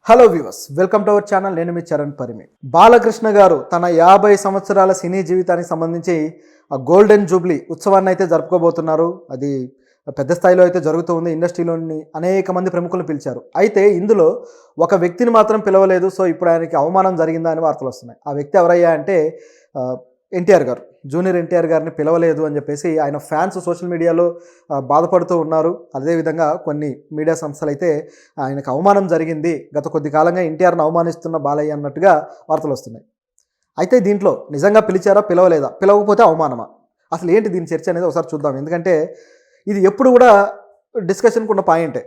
Hello viewers, welcome to our channel. నేను మీ చరణ్ పరిమి. బాలకృష్ణ గారు తన 50 సంవత్సరాల సినీ జీవితానికి సంబంధించి గోల్డెన్ జూబ్లీ ఉత్సవాన్ని అయితే జరుపుకోబోతున్నారు. అది పెద్ద స్థాయిలో అయితే జరుగుతూ ఉంది. ఇండస్ట్రీలోని అనేక మంది ప్రముఖులను పిలిచారు. అయితే ఇందులో ఒక వ్యక్తిని మాత్రం పిలవలేదు. సో ఇప్పుడు ఆయనకి అవమానం జరిగిందా అని వార్తలు వస్తున్నాయి. ఆ వ్యక్తి ఎవరయ్యా అంటే ఎన్టీఆర్ గారు. జూనియర్ ఎన్టీఆర్ గారిని పిలవలేదు అని చెప్పేసి ఆయన ఫ్యాన్స్ సోషల్ మీడియాలో బాధపడుతూ ఉన్నారు. అదేవిధంగా కొన్ని మీడియా సంస్థలు అయితే ఆయనకు అవమానం జరిగింది, గత కొద్ది కాలంగా ఎన్టీఆర్ని అవమానిస్తున్న బాలయ్య అన్నట్టుగా వార్తలు వస్తున్నాయి. అయితే దీంట్లో నిజంగా పిలిచారా, పిలవలేదా, పిలవకపోతే అవమానమా, అసలు ఏంటి దీని చర్చ అనేది ఒకసారి చూద్దాం. ఎందుకంటే ఇది ఎప్పుడు కూడా డిస్కషన్కి ఉన్న పాయింటే.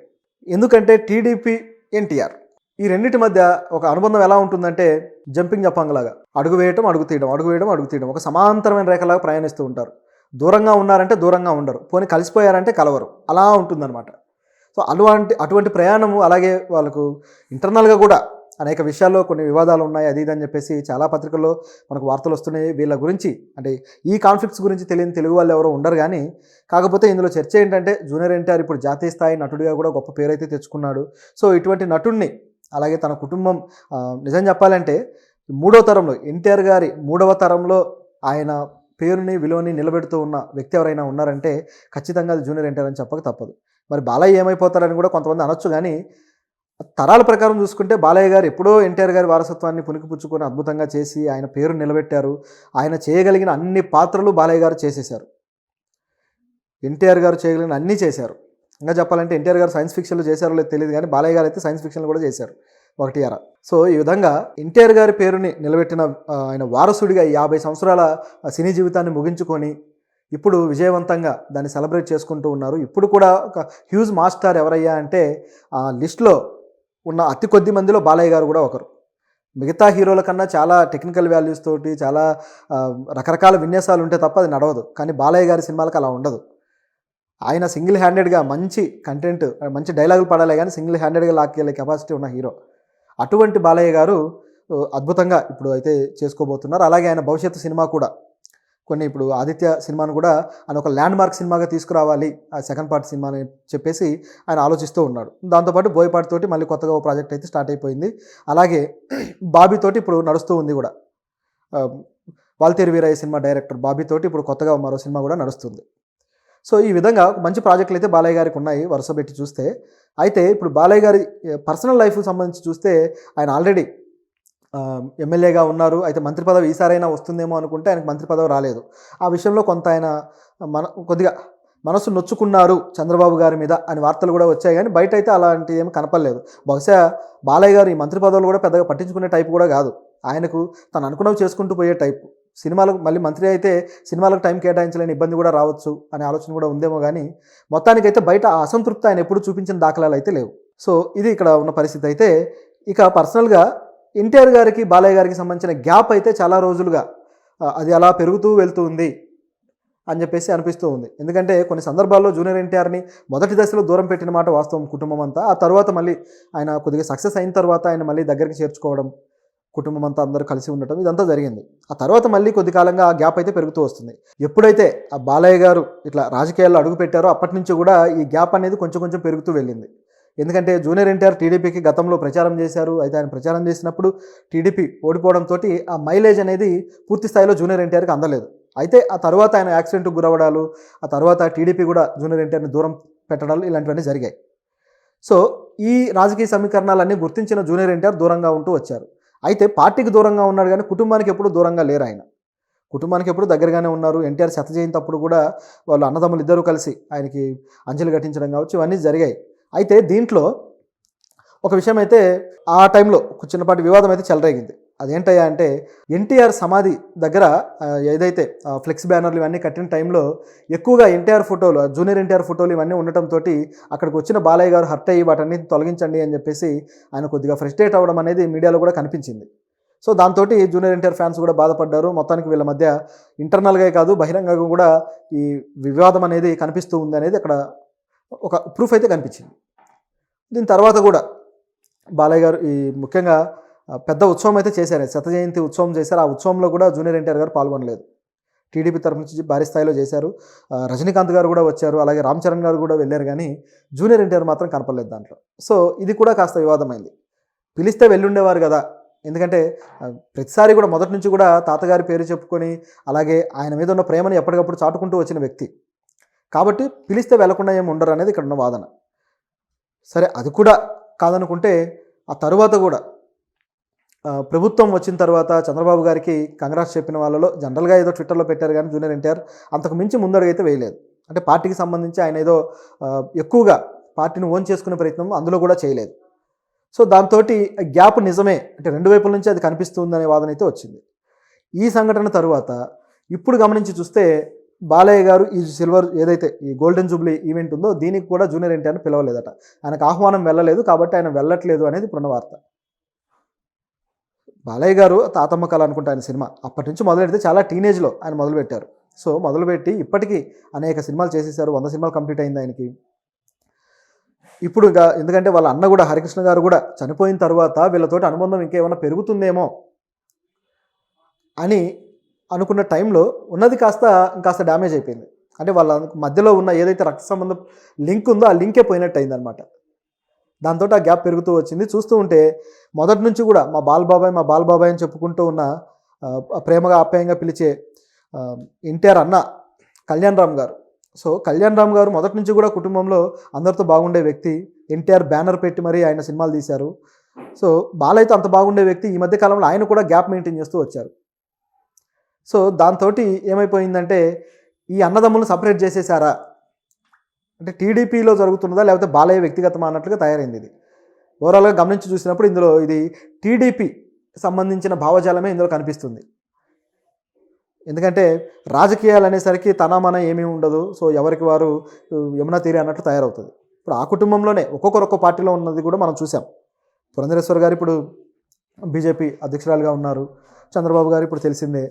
ఎందుకంటే టీడీపీ, ఎన్టీఆర్ ఈ రెండింటి మధ్య ఒక అనుబంధం ఎలా ఉంటుందంటే జంపింగ్ జపాంగ్లాగా అడుగు వేయటం, అడుగు తీయడం, అడుగు వేయడం, అడుగు తీయడం, ఒక సమాంతరమైన రేఖలాగా ప్రయాణిస్తూ ఉంటారు. దూరంగా ఉన్నారంటే దూరంగా ఉండరు, పోనీ కలిసిపోయారంటే కలవరు, అలా ఉంటుందన్నమాట. సో అటువంటి ప్రయాణము. అలాగే వాళ్ళకు ఇంటర్నల్గా కూడా అనేక విషయాల్లో కొన్ని వివాదాలు ఉన్నాయి, అది ఇదని చెప్పేసి చాలా పత్రికల్లో మనకు వార్తలు వస్తున్నాయి. వీళ్ళ గురించి అంటే ఈ కాన్ఫ్లిక్ట్స్ గురించి తెలియని తెలుగు వాళ్ళు ఎవరో ఉండరు. కానీ కాకపోతే ఇందులో చర్చ ఏంటంటే జూనియర్ ఎన్టీఆర్ ఇప్పుడు జాతీయ స్థాయి నటుడిగా కూడా గొప్ప పేరైతే తెచ్చుకున్నాడు. సో ఇటువంటి నటుడిని, అలాగే తన కుటుంబం, నిజం చెప్పాలంటే మూడవ తరంలో ఎన్టీఆర్ గారి మూడవ తరంలో ఆయన పేరుని విలువని నిలబెడుతూ ఉన్న వ్యక్తి ఎవరైనా ఉన్నారంటే ఖచ్చితంగా అది జూనియర్ ఎన్టీఆర్ అని చెప్పక తప్పదు. మరి బాలయ్య ఏమైపోతారని కూడా కొంతమంది అనొచ్చు. కానీ తరాల ప్రకారం చూసుకుంటే బాలయ్య గారు ఎప్పుడో ఎన్టీఆర్ గారి వారసత్వాన్ని పుణికిపుచ్చుకొని అద్భుతంగా చేసి ఆయన పేరు నిలబెట్టారు. ఆయన చేయగలిగిన అన్ని పాత్రలు బాలయ్య గారు చేసేశారు. ఎన్టీఆర్ గారు చేయగలిగిన అన్నీ చేశారు. ఇంకా చెప్పాలంటే ఎన్టీఆర్ గారు సైన్స్ ఫిక్షన్లో చేశారో లేదు తెలియదు, కానీ బాలయ్య గారు అయితే సైన్స్ ఫిక్షన్లు కూడా చేశారు ఒకటి అర. సో ఈ విధంగా ఎన్టీఆర్ గారి పేరుని నిలబెట్టిన ఆయన వారసుడిగా 50 సంవత్సరాల సినీ జీవితాన్ని ముగించుకొని ఇప్పుడు విజయవంతంగా దాన్ని సెలబ్రేట్ చేసుకుంటూ ఉన్నారు. ఇప్పుడు కూడా ఒక హ్యూజ్ మాస్టర్ ఎవరయ్యా అంటే ఆ లిస్ట్లో ఉన్న అతి కొద్ది మందిలో బాలయ్య గారు కూడా ఒకరు. మిగతా హీరోల కన్నా చాలా టెక్నికల్ వాల్యూస్ తోటి చాలా రకరకాల విన్యాసాలు ఉంటే తప్ప అది నడవదు. కానీ బాలయ్య గారి సినిమాలకు అలా ఉండదు. ఆయన సింగిల్ హ్యాండెడ్గా మంచి కంటెంట్, మంచి డైలాగులు పడాలి, కానీ సింగిల్ హ్యాండెడ్గా లాక్కెళ్ళే కెపాసిటీ ఉన్న హీరో. అటువంటి బాలయ్య గారు అద్భుతంగా ఇప్పుడు అయితే చేసుకోబోతున్నారు. అలాగే ఆయన భవిష్యత్తు సినిమా కూడా కొన్ని, ఇప్పుడు ఆదిత్య సినిమాను కూడా ఆయన ఒక ల్యాండ్ మార్క్ సినిమాగా తీసుకురావాలి, ఆ సెకండ్ పార్ట్ సినిమా అని చెప్పేసి ఆయన ఆలోచిస్తూ ఉన్నాడు. దాంతోపాటు బోయపాటితోటి మళ్ళీ కొత్తగా ఓ ప్రాజెక్ట్ అయితే స్టార్ట్ అయిపోయింది. అలాగే బాబీతోటి ఇప్పుడు నడుస్తూ ఉంది కూడా. వాల్తేరు వీరయ్య సినిమా డైరెక్టర్ బాబీతోటి ఇప్పుడు కొత్తగా మరో సినిమా కూడా నడుస్తుంది. సో ఈ విధంగా మంచి ప్రాజెక్టులు అయితే బాలయ్య గారికి ఉన్నాయి వరుస పెట్టి చూస్తే. అయితే ఇప్పుడు బాలయ్య గారి పర్సనల్ లైఫ్కి సంబంధించి చూస్తే ఆయన ఆల్రెడీ ఎమ్మెల్యేగా ఉన్నారు. అయితే మంత్రి పదవి ఈసారైనా వస్తుందేమో అనుకుంటే ఆయనకు మంత్రి పదవి రాలేదు. ఆ విషయంలో కొంత ఆయన కొద్దిగా మనసు నొచ్చుకున్నారు చంద్రబాబు గారి మీద అని వార్తలు కూడా వచ్చాయి. కానీ బయట అయితే అలాంటివి ఏమి కనపడలేదు. బహుశా బాలయ్య గారు ఈ మంత్రి పదవులు కూడా పెద్దగా పట్టించుకునే టైపు కూడా కాదు. ఆయనకు తను అనుకున్నవి చేసుకుంటూ పోయే టైపు. సినిమాలకు మళ్ళీ మంత్రి అయితే సినిమాలకు టైం కేటాయించలేని ఇబ్బంది కూడా రావచ్చు అనే ఆలోచన కూడా ఉందేమో. కానీ మొత్తానికైతే బయట ఆ అసంతృప్తి ఆయన ఎప్పుడు చూపించిన దాఖలాలు అయితే లేవు. సో ఇది ఇక్కడ ఉన్న పరిస్థితి. అయితే ఇక పర్సనల్గా ఎన్టీఆర్ గారికి బాలయ్య గారికి సంబంధించిన గ్యాప్ అయితే చాలా రోజులుగా అది అలా పెరుగుతూ వెళ్తూ ఉంది అని చెప్పేసి అనిపిస్తూ ఉంది. ఎందుకంటే కొన్ని సందర్భాల్లో జూనియర్ ఎన్టీఆర్ని మొదటి దశలో దూరం పెట్టిన మాట వాస్తవం, కుటుంబం అంతా. ఆ తర్వాత మళ్ళీ ఆయన కొద్దిగా సక్సెస్ అయిన తర్వాత ఆయన మళ్ళీ దగ్గరికి చేర్చుకోవడం, కుటుంబం అంతా అందరూ కలిసి ఉండటం, ఇదంతా జరిగింది. ఆ తర్వాత మళ్ళీ కొద్ది కాలంగా ఆ గ్యాప్ అయితే పెరుగుతూ వస్తుంది. ఎప్పుడైతే ఆ బాలయ్య గారు ఇట్లా రాజకీయాల్లో అడుగు పెట్టారో అప్పటి నుంచి కూడా ఈ గ్యాప్ అనేది కొంచెం కొంచెం పెరుగుతూ వెళ్ళింది. ఎందుకంటే జూనియర్ ఎన్టీఆర్ టీడీపీకి గతంలో ప్రచారం చేశారు. అయితే ఆయన ప్రచారం చేసినప్పుడు టీడీపీ ఓడిపోవడంతో ఆ మైలేజ్ అనేది పూర్తి స్థాయిలో జూనియర్ ఎన్టీఆర్కి అందలేదు. అయితే ఆ తర్వాత ఆయన యాక్సిడెంట్కి గురవడాలు, ఆ తర్వాత టీడీపీ కూడా జూనియర్ ఎన్టీఆర్ని దూరం పెట్టడాలు, ఇలాంటివన్నీ జరిగాయి. సో ఈ రాజకీయ సమీకరణాలన్నీ గుర్తించిన జూనియర్ ఎన్టీఆర్ దూరంగా ఉంటూ వచ్చారు. అయితే పార్టీకి దూరంగా ఉన్నాడు, కానీ కుటుంబానికి ఎప్పుడు దూరంగా లేరు. ఆయన కుటుంబానికి ఎప్పుడు దగ్గరగానే ఉన్నారు. ఎన్టీఆర్ శత జయంతి అప్పుడు కూడా వాళ్ళు అన్నదమ్ములు ఇద్దరూ కలిసి ఆయనకి అంజలి ఘటించడం కావచ్చు, ఇవన్నీ జరిగాయి. అయితే దీంట్లో ఒక విషయం అయితే ఆ టైంలో ఒక చిన్నపాటి వివాదం అయితే చెలరేగింది. అదేంటయ్యా అంటే ఎన్టీఆర్ సమాధి దగ్గర ఏదైతే ఫ్లెక్స్ బ్యానర్లు ఇవన్నీ కట్టిన టైంలో ఎక్కువగా ఎన్టీఆర్ ఫోటోలు, జూనియర్ ఎన్టీఆర్ ఫోటోలు ఇవన్నీ ఉండటంతో అక్కడికి వచ్చిన బాలయ్య గారు హర్ట్ అయ్యి వాటన్ని తొలగించండి అని చెప్పేసి ఆయన కొద్దిగా ఫ్రస్ట్రేట్ అవ్వడం అనేది మీడియాలో కూడా కనిపించింది. సో దాంతో జూనియర్ ఎన్టీఆర్ ఫ్యాన్స్ కూడా బాధపడ్డారు. మొత్తానికి వీళ్ళ మధ్య ఇంటర్నల్గా కాదు బహిరంగంగా కూడా ఈ వివాదం అనేది కనిపిస్తూ ఉంది అనేది అక్కడ ఒక ప్రూఫ్ అయితే కనిపించింది. దీని తర్వాత కూడా బాలయ్య గారు ఈ ముఖ్యంగా పెద్ద ఉత్సవం అయితే చేశారు, శత జయంతి ఉత్సవం చేశారు. ఆ ఉత్సవంలో కూడా జూనియర్ ఎన్టీఆర్ గారు పాల్గొనలేదు. టీడీపీ తరఫు నుంచి భారీ స్థాయిలో చేశారు. రజనీకాంత్ గారు కూడా వచ్చారు, అలాగే రామ్ చరణ్ గారు కూడా వెళ్ళారు. కానీ జూనియర్ ఎన్టీఆర్ మాత్రం కనపడలేదు దాంట్లో. సో ఇది కూడా కాస్త వివాదమైంది. పిలిస్తే వెళ్ళుండేవారు కదా. ఎందుకంటే ప్రతిసారి కూడా మొదటి నుంచి కూడా తాతగారి పేరు చెప్పుకొని అలాగే ఆయన మీద ఉన్న ప్రేమను ఎప్పటికప్పుడు చాటుకుంటూ వచ్చిన వ్యక్తి. కాబట్టి పిలిస్తే వెళ్లకుండా ఏమి ఉండరు అనేది ఇక్కడ ఉన్న వాదన. సరే అది కూడా కాదనుకుంటే ఆ తరువాత కూడా ప్రభుత్వం వచ్చిన తర్వాత చంద్రబాబు గారికి కంగ్రాట్స్ చెప్పిన వాళ్ళలో జనరల్‌గా ఏదో ట్విట్టర్‌లో పెట్టారు గానీ జూనియర్ ఎన్టీఆర్ అంతకు మించి ముందడుగైతే వేయలేదు. అంటే పార్టీకి సంబంధించి ఆయన ఏదో ఎక్కువగా పార్టీని ఓన్ చేసుకునే ప్రయత్నం అందులో కూడా చేయలేదు. సో దాంతోటి గ్యాప్ నిజమే. అంటే రెండు వైపుల నుంచి అది కనిపిస్తుందనే వాదన అయితే వచ్చింది. ఈ సంఘటన తరువాత ఇప్పుడు గమనించి చూస్తే బాలయ్య గారు ఈ సిల్వర్ ఏదైతే ఈ గోల్డెన్ జూబ్లీ ఈవెంట్ ఉందో దీనికి కూడా జూనియర్ ఎన్టీఆర్‌ని పిలవలేదట. ఆయనకు ఆహ్వానం వెళ్ళలేదు కాబట్టి ఆయన వెళ్ళట్లేదు అనేది ఇప్పుడున్న వార్త. బాలయ్య గారు తాతమ్మ కళ అనుకుంటా ఆయన సినిమా. అప్పటి నుంచి మొదలెడితే చాలా టీనేజ్‌లో ఆయన మొదలుపెట్టారు. సో మొదలుపెట్టి ఇప్పటికీ అనేక సినిమాలు చేసేసారు. 100 సినిమాలు కంప్లీట్ అయింది ఆయనకి. ఇప్పుడు ఎందుకంటే వాళ్ళ అన్న కూడా హరికృష్ణ గారు కూడా చనిపోయిన తర్వాత వీళ్ళతోటి అనుబంధం ఇంకేమైనా పెరుగుతుందేమో అని అనుకున్న టైంలో ఉన్నది ఇంకాస్త డ్యామేజ్ అయిపోయింది. అంటే వాళ్ళ మధ్యలో ఉన్న ఏదైతే రక్త సంబంధం లింక్ ఉందో ఆ లింకే పోయినట్టు అయిందనమాట. దాంతో ఆ గ్యాప్ పెరుగుతూ వచ్చింది. చూస్తూ ఉంటే మొదటి నుంచి కూడా మా బాలబాబాయ్ అని చెప్పుకుంటూ ఉన్న ప్రేమగా ఆప్యాయంగా పిలిచే ఎన్టీఆర్ అన్న కళ్యాణ్ రామ్ గారు. సో కళ్యాణ్ రామ్ గారు మొదటి నుంచి కూడా కుటుంబంలో అందరితో బాగుండే వ్యక్తి. ఎన్టీఆర్ బ్యానర్ పెట్టి మరీ ఆయన సినిమాలు తీశారు. సో బాలయ్యతో అంత బాగుండే వ్యక్తి ఈ మధ్య కాలంలో ఆయన కూడా గ్యాప్ మెయింటైన్ చేస్తూ వచ్చారు. సో దాంతోటి ఏమైపోయిందంటే ఈ అన్నదమ్ములను సపరేట్ చేసేసారా అంటే టీడీపీలో జరుగుతున్నదా లేకపోతే బాలయ్య వ్యక్తిగతమా అన్నట్లుగా తయారైంది ఇది. ఓవరాల్గా గమనించి చూసినప్పుడు ఇందులో ఇది టీడీపీ సంబంధించిన భావజాలమే ఇందులో కనిపిస్తుంది. ఎందుకంటే రాజకీయాలు అనేసరికి తన మన ఏమీ ఉండదు. సో ఎవరికి వారు యమునా తీరే అన్నట్లు తయారవుతుంది. ఇప్పుడు ఆ కుటుంబంలోనే ఒక్కొక్క పార్టీలో ఉన్నది కూడా మనం చూసాం. పురంధరేశ్వర్ గారు ఇప్పుడు బీజేపీ అధ్యక్షురాలుగా ఉన్నారు. చంద్రబాబు గారు ఇప్పుడు తెలిసిందే.